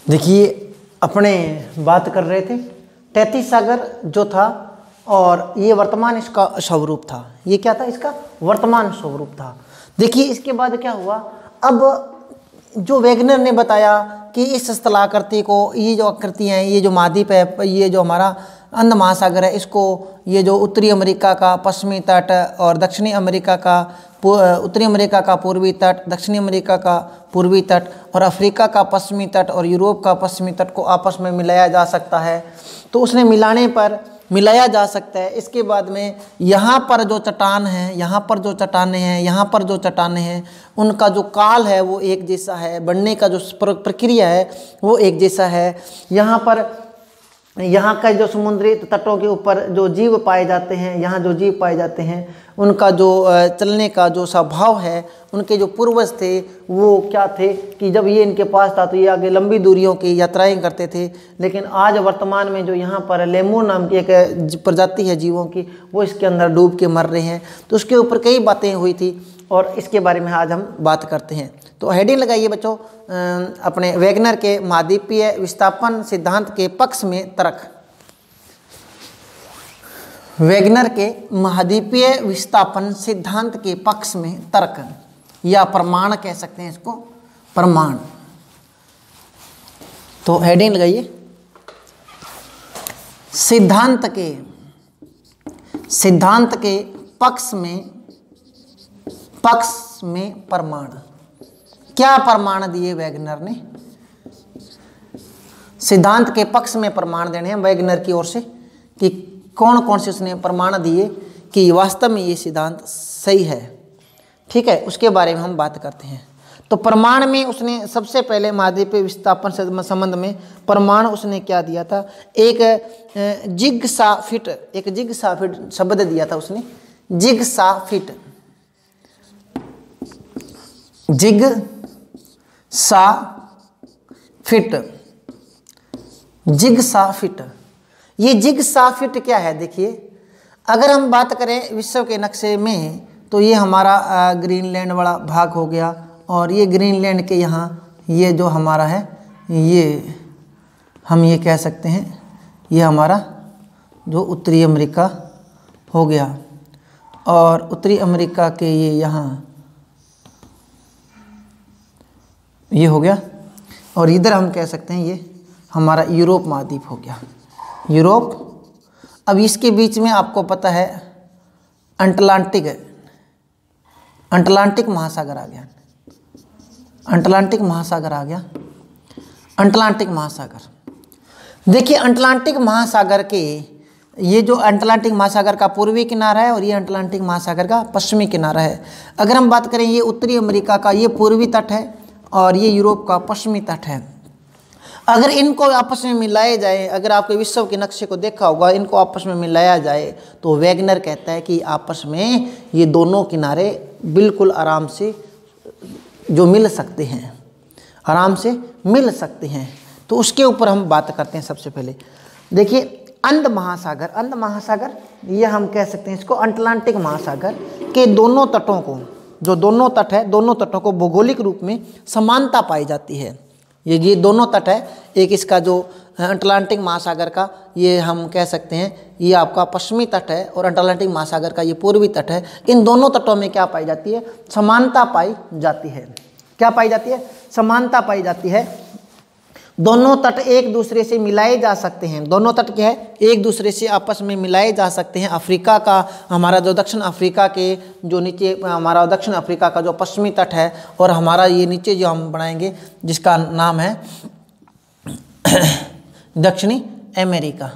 देखिए अपने बात कर रहे थे तैतीस सागर जो था और ये वर्तमान इसका स्वरूप था। ये क्या था? इसका वर्तमान स्वरूप था। देखिए इसके बाद क्या हुआ, अब जो वेगनर ने बताया कि इस स्थलाकृति को, ये जो आकृति हैं, ये जो महाद्वीप है, ये जो हमारा अंध महासागर है, इसको ये जो उत्तरी अमेरिका का पश्चिमी तट और दक्षिणी अमेरिका का उत्तरी अमेरिका का पूर्वी तट, दक्षिणी अमेरिका का पूर्वी तट और अफ्रीका का पश्चिमी तट और यूरोप का पश्चिमी तट को आपस में मिलाया जा सकता है। तो उसने मिलाने पर मिलाया जा सकता है। इसके बाद में यहाँ पर जो चट्टान है, यहाँ पर जो चट्टानें हैं, यहाँ पर जो चट्टानें हैं, उनका जो काल है वो एक जैसा है, बनने का जो प्रक्रिया है वो एक जैसा है। यहाँ पर यहाँ का जो समुद्री तटों के ऊपर जो जीव पाए जाते हैं, यहाँ जो जीव पाए जाते हैं, उनका जो चलने का जो स्वभाव है, उनके जो पूर्वज थे वो क्या थे कि जब ये इनके पास था तो ये आगे लंबी दूरियों की यात्राएं करते थे। लेकिन आज वर्तमान में जो यहाँ पर लेमूर नाम की एक प्रजाति है जीवों की, वो इसके अंदर डूब के मर रहे हैं। तो उसके ऊपर कई बातें हुई थी और इसके बारे में आज हम बात करते हैं। तो हेडिंग लगाइए बच्चों, अपने वेगनर के महाद्वीपीय विस्थापन सिद्धांत के पक्ष में तर्क। वेगनर के महाद्वीपीय विस्थापन सिद्धांत के पक्ष में तर्क या प्रमाण कह सकते हैं इसको, प्रमाण। तो हेडिंग लगाइए, सिद्धांत के पक्ष में प्रमाण। क्या प्रमाण दिए वेगनर ने? सिद्धांत के पक्ष में प्रमाण देने हैं वेगनर की ओर से कि कौन कौन से उसने प्रमाण दिए कि वास्तव में ये सिद्धांत सही है। ठीक है, उसके बारे में हम बात करते हैं। तो प्रमाण में उसने सबसे पहले महाद्वीपीय विस्थापन से संबंध में प्रमाण उसने क्या दिया था? एक जिग्साफिट शब्द दिया था उसने, जिग्साफिट। जिग्साफिट। ये जिग्साफिट क्या है? देखिए अगर हम बात करें विश्व के नक्शे में तो ये हमारा ग्रीनलैंड वाला भाग हो गया और ये ग्रीनलैंड के यहाँ ये जो हमारा है, ये हम ये कह सकते हैं ये हमारा जो उत्तरी अमेरिका हो गया और उत्तरी अमेरिका के ये यहाँ ये हो गया और इधर हम कह सकते हैं ये हमारा यूरोप महाद्वीप हो गया, यूरोप। अब इसके बीच में आपको पता है अटलांटिक महासागर आ गया, अटलांटिक महासागर आ गया, अटलांटिक महासागर। देखिए अटलांटिक महासागर के ये जो अटलांटिक महासागर का पूर्वी किनारा है और ये अटलांटिक महासागर का पश्चिमी किनारा है। अगर हम बात करें ये उत्तरी अमेरिका का ये पूर्वी तट है और ये यूरोप का पश्चिमी तट है। अगर इनको आपस में मिलाए जाए, अगर आपके विश्व के नक्शे को देखा होगा, इनको आपस में मिलाया जाए तो वेगनर कहता है कि आपस में ये दोनों किनारे बिल्कुल आराम से जो मिल सकते हैं, आराम से मिल सकते हैं। तो उसके ऊपर हम बात करते हैं। सबसे पहले देखिए अंध महासागर ये हम कह सकते हैं इसको अटलांटिक महासागर के दोनों तटों को, जो दोनों तट है, दोनों तटों को भौगोलिक रूप में समानता पाई जाती है। ये दोनों तट है, एक इसका जो अटलांटिक महासागर का ये हम कह सकते हैं ये आपका पश्चिमी तट है और अटलांटिक महासागर का ये पूर्वी तट है। इन दोनों तटों में क्या पाई जाती है? समानता पाई जाती है। क्या पाई जाती है? समानता पाई जाती है। दोनों तट एक दूसरे से मिलाए जा सकते हैं। दोनों तट क्या है? एक दूसरे से आपस में मिलाए जा सकते हैं। अफ्रीका का हमारा जो दक्षिण अफ्रीका के जो नीचे हमारा दक्षिण अफ्रीका का जो पश्चिमी तट है और हमारा ये नीचे जो हम बनाएंगे जिसका नाम है दक्षिणी अमेरिका।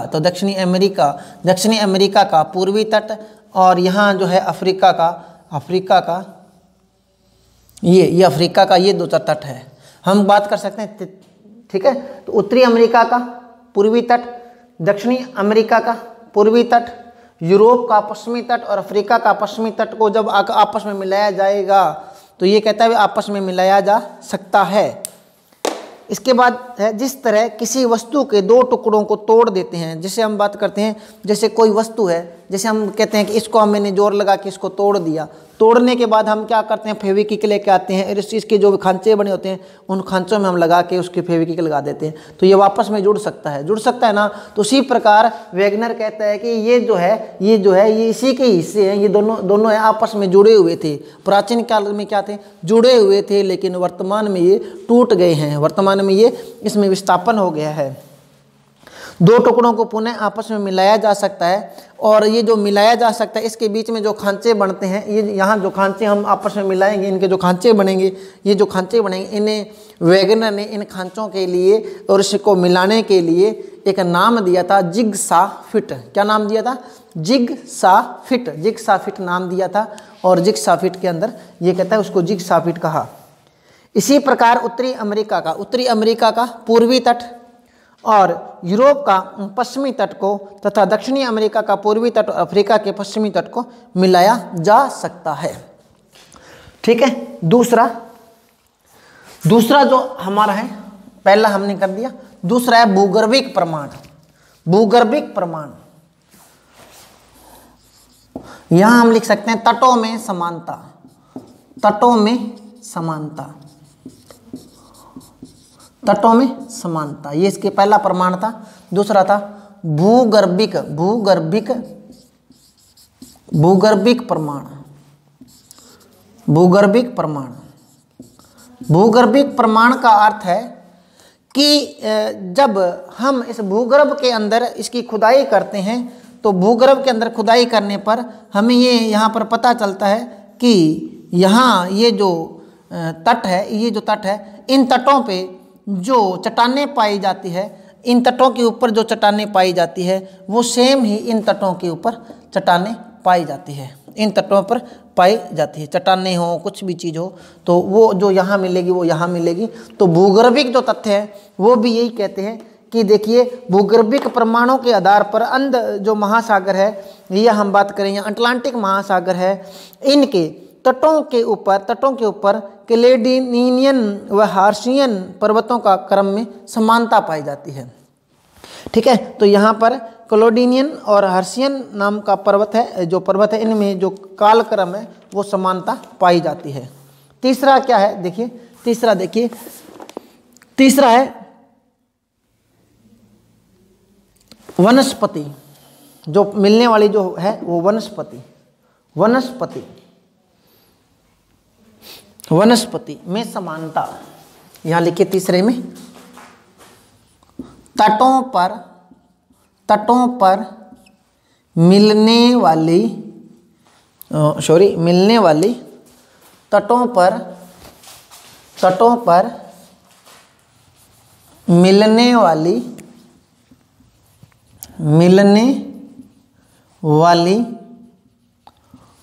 तो दक्षिणी अमेरिका का पूर्वी तट और यहाँ जो है अफ्रीका का ये अफ्रीका का ये दो तट है। हम बात कर सकते हैं। ठीक है, तो उत्तरी अमेरिका का पूर्वी तट, दक्षिणी अमेरिका का पूर्वी तट, यूरोप का पश्चिमी तट और अफ्रीका का पश्चिमी तट को जब आपस में मिलाया जाएगा तो ये कहता है आपस में मिलाया जा सकता है। इसके बाद है जिस तरह किसी वस्तु के दो टुकड़ों को तोड़ देते हैं, जैसे हम बात करते हैं जैसे कोई वस्तु है जैसे हम कहते हैं कि इसको मैंने जोर लगा के इसको तोड़ दिया, तोड़ने के बाद हम क्या करते हैं, फेविक्विक लेके आते हैं और इसके जो खांचे बने होते हैं उन खांचों में हम लगा के उसके फेविक्विक लगा देते हैं, तो ये वापस में जुड़ सकता है ना। तो उसी प्रकार वेगनर कहता है कि ये जो है ये इसी के हिस्से हैं, ये दोनों है आपस में जुड़े हुए थे। प्राचीन काल में क्या थे, जुड़े हुए थे, लेकिन वर्तमान में ये टूट गए हैं, वर्तमान में ये इसमें विस्थापन हो गया है। दो टुकड़ों को पुनः आपस में मिलाया जा सकता है, और ये जो मिलाया जा सकता है इसके बीच में जो खांचे बनते हैं, ये यहाँ जो खांचे हम आपस में मिलाएंगे, इनके जो खांचे बनेंगे, ये जो खांचे बनेंगे, इन्हें वेगनर ने इन खांचों के लिए और इसको मिलाने के लिए एक नाम दिया था, जिगसा फिट। क्या नाम दिया था, जिगसा फिट नाम दिया था। और जिगसा फिट के अंदर ये कहता है उसको जिगसा फिट कहा। इसी प्रकार उत्तरी अमेरिका का पूर्वी तट और यूरोप का पश्चिमी तट को तथा दक्षिणी अमेरिका का पूर्वी तट और अफ्रीका के पश्चिमी तट को मिलाया जा सकता है। ठीक है। दूसरा जो हमारा है, पहला हमने कर दिया, दूसरा है भूगर्भिक प्रमाण। यहां हम लिख सकते हैं तटों में समानता, ये इसके पहला प्रमाण था। दूसरा था भूगर्भिक प्रमाण का अर्थ है कि जब हम इस भूगर्भ के अंदर इसकी खुदाई करते हैं तो भूगर्भ के अंदर खुदाई करने पर हमें ये यहाँ पर पता चलता है कि यहाँ ये जो तट है, इन तटों पे जो चट्टानें पाई जाती है, इन तटों के ऊपर जो चट्टानें पाई जाती है वो सेम ही इन तटों के ऊपर चट्टानें पाई जाती है, इन तटों पर पाई जाती है। चट्टानें हो, कुछ भी चीज़ हो, तो वो जो यहाँ मिलेगी वो यहाँ मिलेगी। तो भूगर्भिक जो तथ्य है वो भी यही कहते हैं कि देखिए भूगर्भिक प्रमाणों के आधार पर जो महासागर है, यह हम बात करेंगे अटलांटिक महासागर है, इनके तटों के ऊपर कैलेडोनियन व हार्सियन पर्वतों का क्रम में समानता पाई जाती है। ठीक है। तो यहाँ पर कैलेडोनियन और हार्सियन नाम का पर्वत है, इनमें जो कालक्रम है वो समानता पाई जाती है। तीसरा क्या है, देखिए तीसरा है वनस्पति, जो मिलने वाली जो है वो वनस्पति में समानता। यहाँ लिखिए तीसरे में, तटों पर मिलने वाली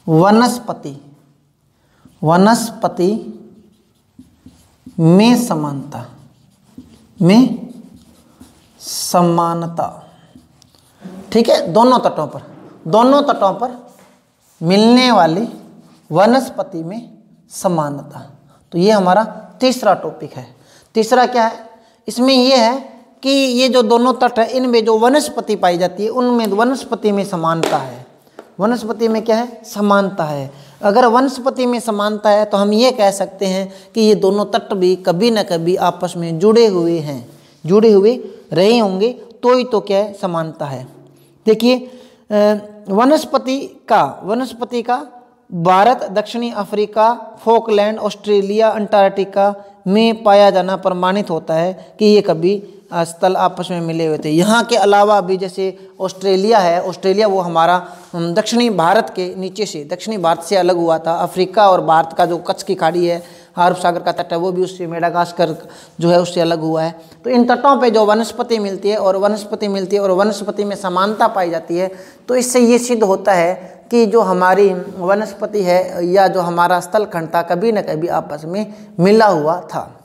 वनस्पति में समानता। ठीक है। दोनों तटों पर मिलने वाली वनस्पति में समानता। तो ये हमारा तीसरा टॉपिक है। तीसरा क्या है, इसमें ये है कि ये जो दोनों तट है इनमें जो वनस्पति पाई जाती है उनमें वनस्पति में समानता है। वनस्पति में क्या है, समानता है। अगर वनस्पति में समानता है तो हम ये कह सकते हैं कि ये दोनों तट भी कभी न कभी आपस में जुड़े हुए रहे होंगे, तो ही तो क्या है, समानता है। देखिए वनस्पति का भारत, दक्षिणी अफ्रीका, फोकलैंड, ऑस्ट्रेलिया, अंटार्कटिका में पाया जाना प्रमाणित होता है कि ये कभी स्थल आपस में मिले हुए थे। यहाँ के अलावा भी जैसे ऑस्ट्रेलिया है, ऑस्ट्रेलिया वो हमारा दक्षिणी भारत के नीचे से, दक्षिणी भारत से अलग हुआ था। अफ्रीका और भारत का जो कच्छ की खाड़ी है, अरब सागर का तट है, वो भी उससे, मेडागास्कर जो है उससे अलग हुआ है। तो इन तटों पे जो वनस्पति मिलती है और वनस्पति में समानता पाई जाती है, तो इससे ये सिद्ध होता है कि जो हमारी वनस्पति है या जो हमारा स्थलखंड था कभी न कभी आपस में मिला हुआ था।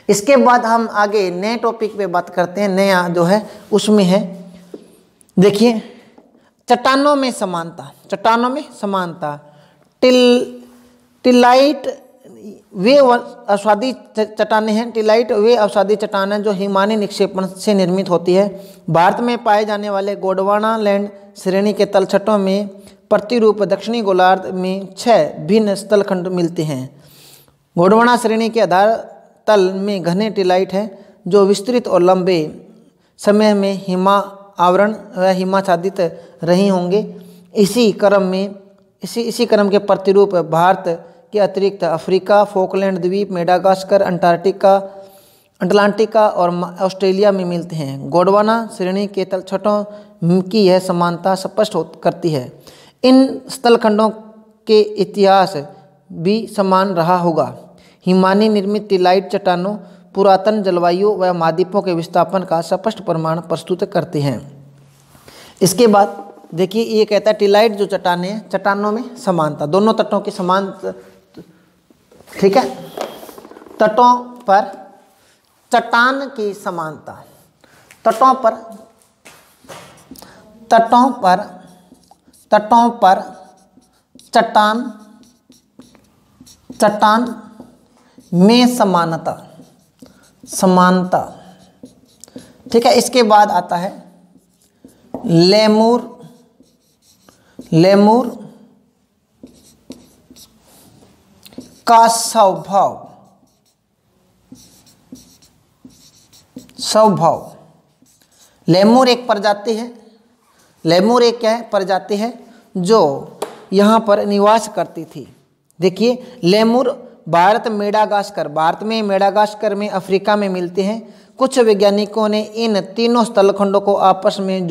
इसके बाद हम आगे नए टॉपिक पे बात करते हैं। नया जो है उसमें है, देखिए चट्टानों में समानता। टिलाइट वे अवसादी चट्टानें हैं टिलाइट, वे अवसादी चट्टानें जो हिमानी निक्षेपण से निर्मित होती है। भारत में पाए जाने वाले गोंडवाना लैंड श्रेणी के तलछटों में प्रतिरूप दक्षिणी गोलार्ध में 6 भिन्न स्थलखंड मिलते हैं। गोंडवाना श्रेणी के आधार तल में घने टिलाइट हैं जो विस्तृत और लंबे समय में हिमा आवरण व हिमाच्छादित रही होंगे। इसी क्रम के प्रतिरूप भारत के अतिरिक्त अफ्रीका, फोकलैंड द्वीप, मेडागास्कर, अटलांटिका और ऑस्ट्रेलिया में मिलते हैं। गोंडवाना श्रेणी के तलछटों की यह समानता स्पष्ट करती है। इन स्थलखंडों के इतिहास भी समान रहा होगा। हिमानी निर्मित टिलाइट चट्टानों पुरातन जलवायु व महाद्वीपों के विस्थापन का स्पष्ट प्रमाण प्रस्तुत करते हैं। इसके बाद देखिए ये कहता है टिलाइट जो चट्टानें हैं चट्टानों में समानता, दोनों तटों की समान, ठीक है, तटों पर चट्टान की समानता, तटों पर चट्टान में समानता, ठीक है। इसके बाद आता है लेमूर का स्वभाव। लेमूर एक प्रजाति है, लेमूर एक क्या है, प्रजाति है जो यहाँ पर निवास करती थी। देखिए लेमूर भारत में मेडागास्कर में अफ्रीका में मिलते हैं। कुछ वैज्ञानिकों ने इन तीनों स्थलखंडों को आपस में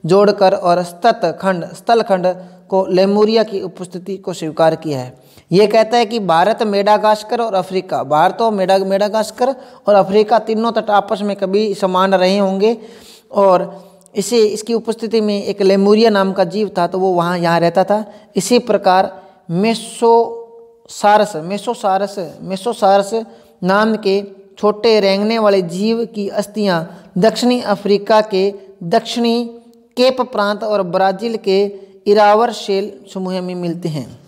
जोड़कर और स्थलखंड को लेमुरिया की उपस्थिति को स्वीकार किया है। ये कहता है कि भारत, मेडागास्कर और अफ्रीका, भारत और मेडागास्कर और अफ्रीका तीनों तट आपस में कभी समान रहे होंगे और इसकी उपस्थिति में एक लेमुरिया नाम का जीव था तो वो यहाँ रहता था। इसी प्रकार मेसोसारस नाम के छोटे रेंगने वाले जीव की अस्थियां दक्षिणी अफ्रीका के दक्षिणी केप प्रांत और ब्राज़ील के इरावर शेल समूह में मिलते हैं।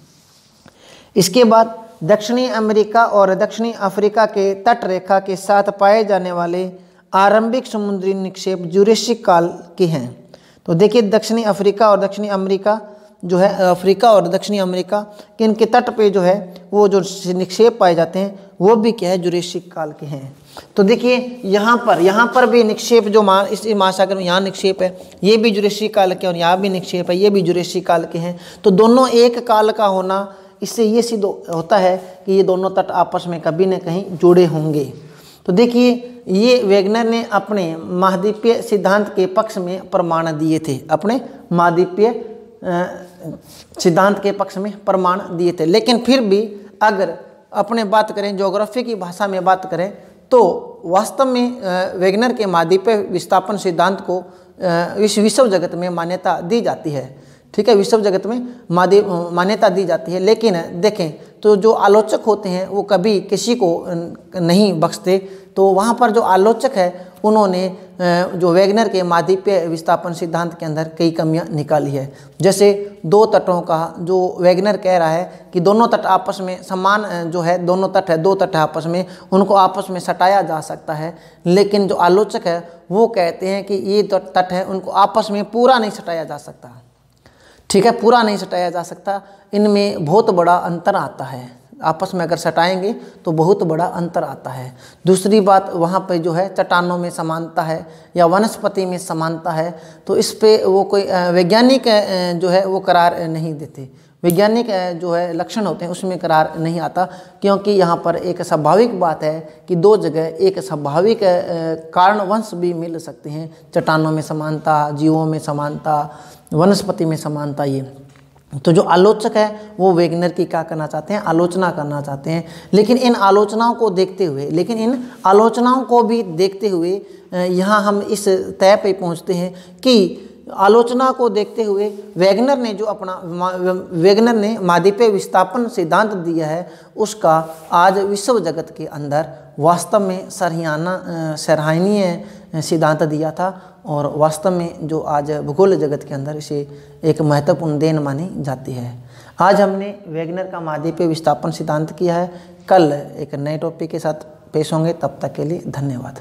इसके बाद दक्षिणी अमेरिका और दक्षिणी अफ्रीका के तट रेखा के साथ पाए जाने वाले आरंभिक समुद्री निक्षेप जुरेसिक काल के हैं। तो देखिए दक्षिणी अफ्रीका और दक्षिणी अमेरिका जो है, अफ्रीका और दक्षिणी अमेरिका के इनके तट पे जो है वो जो निक्षेप पाए जाते हैं वो भी क्या है, जुरेसिक काल के हैं। तो देखिए यहाँ पर भी निक्षेप जो इस महासागर में यहाँ निक्षेप है ये भी जुरेसिक काल के, और यहाँ भी निक्षेप है ये भी जुरेसिक काल के हैं। तो दोनों एक काल का होना, इससे ये सिद्ध होता है कि ये दोनों तट आपस में कभी न कहीं जुड़े होंगे। तो देखिए ये वेगनर ने अपने महाद्वीपीय सिद्धांत के पक्ष में प्रमाण दिए थे, अपने महाद्वीपीय सिद्धांत के पक्ष में प्रमाण दिए थे। लेकिन फिर भी अगर अपने बात करें ज्योग्राफी की भाषा में बात करें तो वास्तव में वेगनर के महाद्वीपीय विस्थापन सिद्धांत को विश्व जगत में मान्यता दी जाती है, ठीक है, विश्व जगत में मान्यता दी जाती है। लेकिन देखें तो जो आलोचक होते हैं वो कभी किसी को नहीं बख्शते। तो वहाँ पर जो आलोचक है उन्होंने जो वेगनर के महाद्वीपीय विस्थापन सिद्धांत के अंदर कई कमियां निकाली है। जैसे दो तटों का जो वेगनर कह रहा है कि दोनों तट आपस में समान जो है, दो तट है आपस में, उनको आपस में सटाया जा सकता है। लेकिन जो आलोचक है वो कहते हैं कि ये जो तट है उनको आपस में पूरा नहीं सटाया जा सकता, ठीक है, पूरा नहीं सटाया जा सकता। इनमें बहुत बड़ा अंतर आता है, आपस में अगर सटाएंगे तो बहुत बड़ा अंतर आता है। दूसरी बात वहाँ पे जो है चट्टानों में समानता है या वनस्पति में समानता है, तो इस पे वो कोई वैज्ञानिक जो है वो करार नहीं देते। वैज्ञानिक जो है लक्षण होते हैं उसमें करार नहीं आता, क्योंकि यहाँ पर एक स्वाभाविक बात है कि दो जगह एक स्वाभाविक कारणवंश भी मिल सकते हैं। चट्टानों में समानता, जीवों में समानता, वनस्पति में समानता। ये तो जो आलोचक है वो वेगनर की क्या करना चाहते हैं, आलोचना करना चाहते हैं। लेकिन इन आलोचनाओं को भी देखते हुए यहाँ हम इस तय पे पहुँचते हैं कि आलोचना को देखते हुए वेगनर ने महाद्वीपीय विस्थापन सिद्धांत दिया है, उसका आज विश्व जगत के अंदर वास्तव में सराहनीय सिद्धांत दिया था। और वास्तव में जो आज भूगोल जगत के अंदर इसे एक महत्वपूर्ण देन मानी जाती है। आज हमने वेगनर का महाद्वीपीय विस्थापन सिद्धांत किया है। कल एक नए टॉपिक के साथ पेश होंगे, तब तक के लिए धन्यवाद।